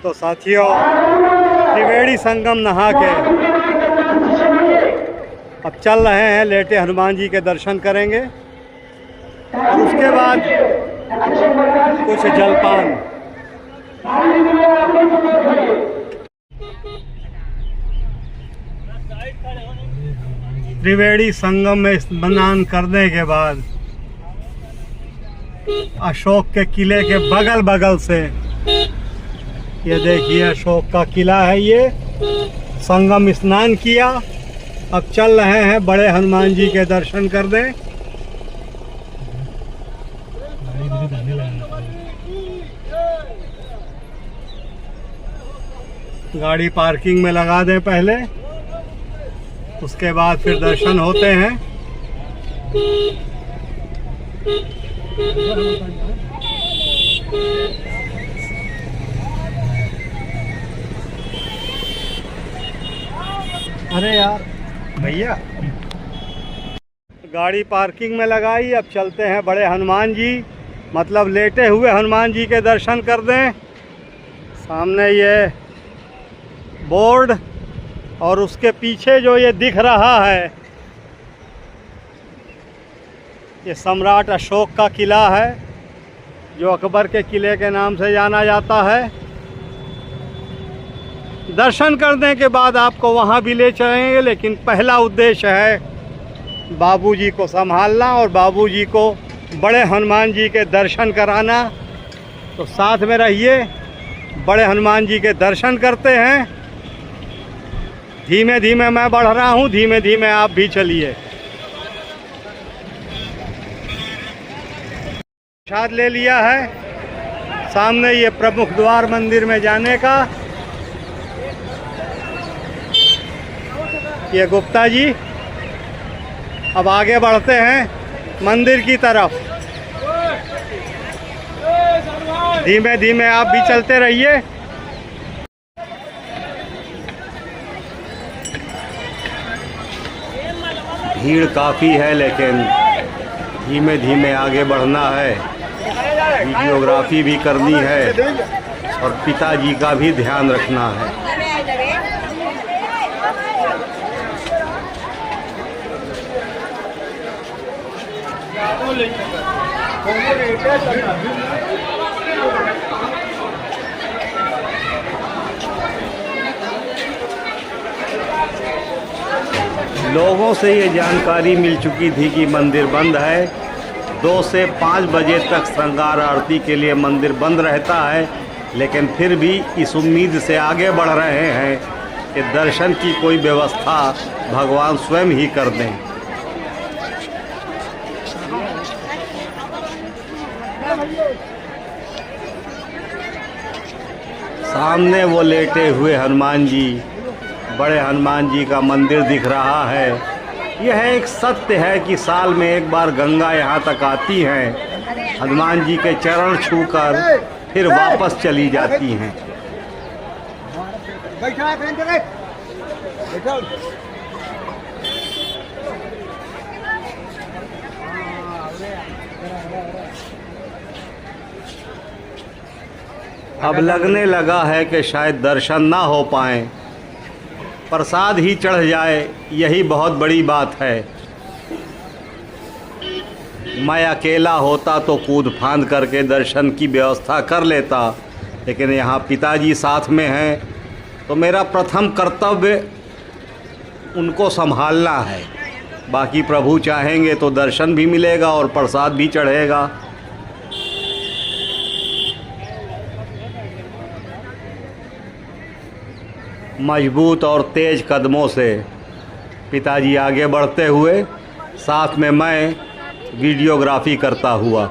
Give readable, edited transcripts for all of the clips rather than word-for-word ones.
तो साथियों, त्रिवेणी संगम नहा के अब चल रहे हैं लेटे हनुमान जी के दर्शन करेंगे और उसके बाद कुछ जलपान। त्रिवेणी संगम में स्नान करने के बाद अशोक के किले के बगल बगल से ये देखिए अशोक का किला है। ये संगम स्नान किया, अब चल रहे हैं बड़े हनुमान जी के दर्शन करने। गाड़ी पार्किंग में लगा दें पहले, उसके बाद फिर दर्शन होते हैं। अरे यार भैया, गाड़ी पार्किंग में लगाई, अब चलते हैं बड़े हनुमान जी, मतलब लेटे हुए हनुमान जी के दर्शन कर दें। सामने ये बोर्ड और उसके पीछे जो ये दिख रहा है, ये सम्राट अशोक का किला है, जो अकबर के किले के नाम से जाना जाता है। दर्शन करने के बाद आपको वहाँ भी ले चलेंगे, लेकिन पहला उद्देश्य है बाबूजी को संभालना और बाबूजी को बड़े हनुमान जी के दर्शन कराना। तो साथ में रहिए, बड़े हनुमान जी के दर्शन करते हैं। धीमे धीमे मैं बढ़ रहा हूँ, धीमे धीमे आप भी चलिए। प्रसाद ले लिया है, सामने ये प्रमुख द्वार मंदिर में जाने का। ये गुप्ता जी, अब आगे बढ़ते हैं मंदिर की तरफ। धीमे धीमे आप भी चलते रहिए। भीड़ काफ़ी है, लेकिन धीमे धीमे आगे बढ़ना है। वीडियोग्राफी भी करनी है और पिताजी का भी ध्यान रखना है। लोगों से ये जानकारी मिल चुकी थी कि मंदिर बंद है। 2 से 5 बजे तक श्रृंगार आरती के लिए मंदिर बंद रहता है, लेकिन फिर भी इस उम्मीद से आगे बढ़ रहे हैं कि दर्शन की कोई व्यवस्था भगवान स्वयं ही कर दें। सामने वो लेटे हुए हनुमान जी, बड़े हनुमान जी का मंदिर दिख रहा है। यह एक सत्य है कि साल में एक बार गंगा यहाँ तक आती हैं, हनुमान जी के चरण छूकर फिर वापस चली जाती हैं। अब लगने लगा है कि शायद दर्शन ना हो पाएं, प्रसाद ही चढ़ जाए, यही बहुत बड़ी बात है। मैं अकेला होता तो कूद फांद करके दर्शन की व्यवस्था कर लेता, लेकिन यहाँ पिताजी साथ में हैं, तो मेरा प्रथम कर्तव्य उनको संभालना है। बाकी प्रभु चाहेंगे तो दर्शन भी मिलेगा और प्रसाद भी चढ़ेगा। मजबूत और तेज़ कदमों से पिताजी आगे बढ़ते हुए, साथ में मैं वीडियोग्राफी करता हुआ।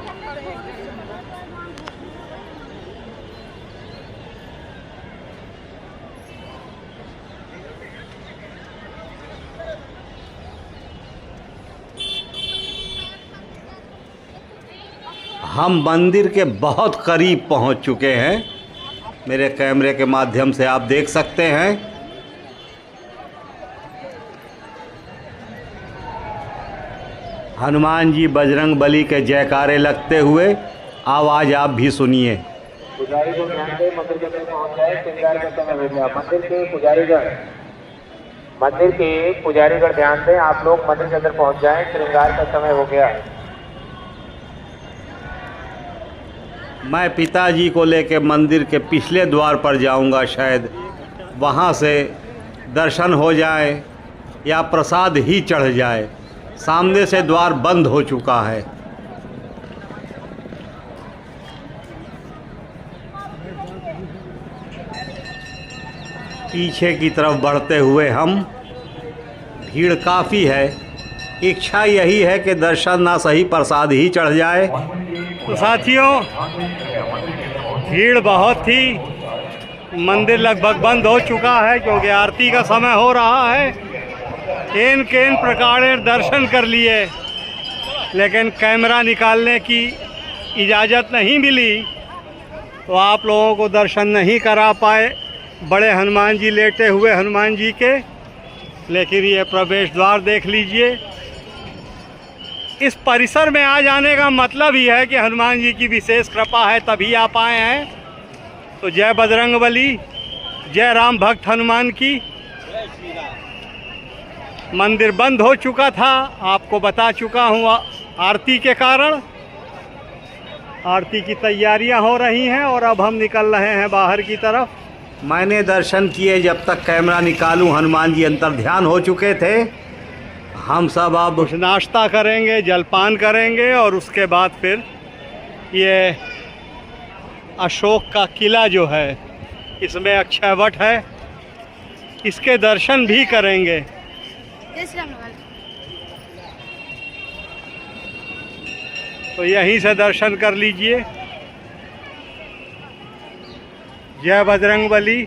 हम मंदिर के बहुत करीब पहुंच चुके हैं। मेरे कैमरे के माध्यम से आप देख सकते हैं। हनुमान जी बजरंग बली के जयकारे लगते हुए आवाज़ आप भी सुनिए। पुजारी को ध्यान से मंदिर के अंदर पहुंच जाए, श्रृंगार का समय हो गया। मंदिर के पुजारीगण ध्यान दें, आप लोग मंदिर के अंदर पहुंच जाएं, श्रृंगार का समय हो गया। मैं पिताजी को लेकर मंदिर के पिछले द्वार पर जाऊंगा, शायद वहां से दर्शन हो जाए या प्रसाद ही चढ़ जाए। सामने से द्वार बंद हो चुका है। पीछे की तरफ बढ़ते हुए हम, भीड़ काफ़ी है। इच्छा यही है कि दर्शन ना सही प्रसाद ही चढ़ जाए। तो साथियों, भीड़ बहुत थी। मंदिर लगभग बंद हो चुका है क्योंकि आरती का समय हो रहा है। इन प्रकार दर्शन कर लिए, लेकिन कैमरा निकालने की इजाज़त नहीं मिली, तो आप लोगों को दर्शन नहीं करा पाए बड़े हनुमान जी, लेटे हुए हनुमान जी के। लेकिन ये प्रवेश द्वार देख लीजिए। इस परिसर में आ जाने का मतलब ही है कि हनुमान जी की विशेष कृपा है, तभी आप आए हैं। तो जय बजरंगबली, जय राम भक्त हनुमान की। मंदिर बंद हो चुका था, आपको बता चुका हूँ आरती के कारण। आरती की तैयारियां हो रही हैं और अब हम निकल रहे हैं बाहर की तरफ। मैंने दर्शन किए, जब तक कैमरा निकालूं हनुमान जी अंतर ध्यान हो चुके थे। हम सब अब कुछ नाश्ता करेंगे, जलपान करेंगे और उसके बाद फिर ये अशोक का किला जो है, इसमें अक्षयवट है, इसके दर्शन भी करेंगे। तो यहीं से दर्शन कर लीजिए। जय बजरंगबली,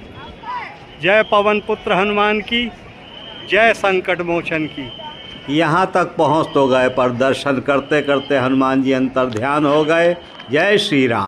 जय पवन पुत्र हनुमान की, जय संकट मोचन की। यहाँ तक पहुँच तो गए, पर दर्शन करते करते हनुमान जी अंतर ध्यान हो गए। जय श्री राम।